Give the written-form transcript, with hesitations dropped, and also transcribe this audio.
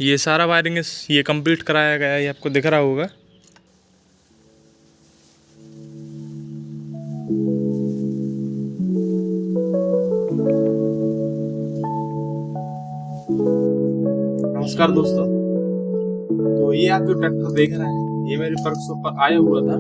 ये सारा वायरिंग ये कंप्लीट कराया गया है, ये आपको दिख रहा होगा। नमस्कार दोस्तों, तो ये आप जो ट्रैक्टर देख रहे हैं ये मेरे वर्कशॉप पर आया हुआ था।